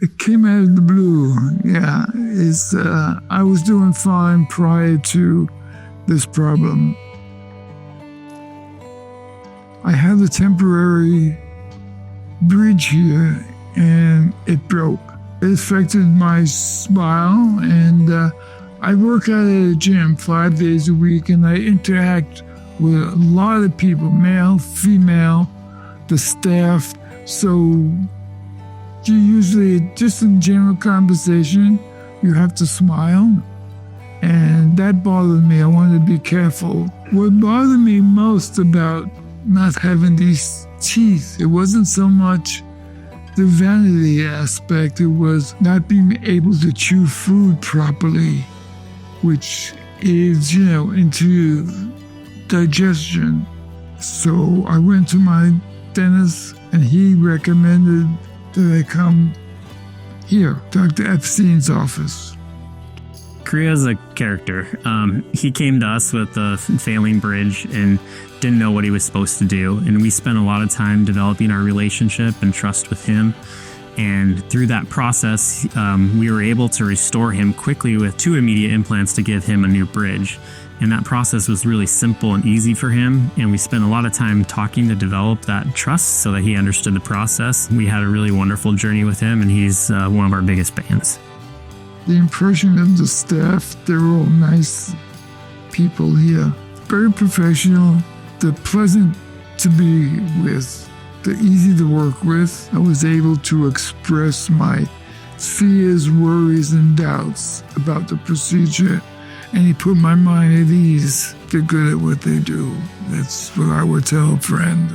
It came out of the blue. Yeah, I was doing fine prior to this problem. I had a temporary bridge here, and it broke. It affected my smile, and I work out at a gym 5 days a week, and I interact with a lot of people, male, female, the staff. So you usually, just in general conversation, you have to smile. And that bothered me. I wanted to be careful. What bothered me most about not having these teeth, it wasn't so much the vanity aspect, it was not being able to chew food properly, which is, into digestion. So I went to my dentist, and he recommended that I come here, Dr. Epstein's office. Kriya's a character. He came to us with a failing bridge and didn't know what he was supposed to do. And we spent a lot of time developing our relationship and trust with him. And through that process, we were able to restore him quickly with 2 immediate implants to give him a new bridge. And that process was really simple and easy for him. And we spent a lot of time talking to develop that trust so that he understood the process. We had a really wonderful journey with him, and he's one of our biggest fans. The impression of the staff, they're all nice people here. Very professional. They're pleasant to be with. They're easy to work with. I was able to express my fears, worries, and doubts about the procedure, and he put my mind at ease. They're good at what they do. That's what I would tell a friend.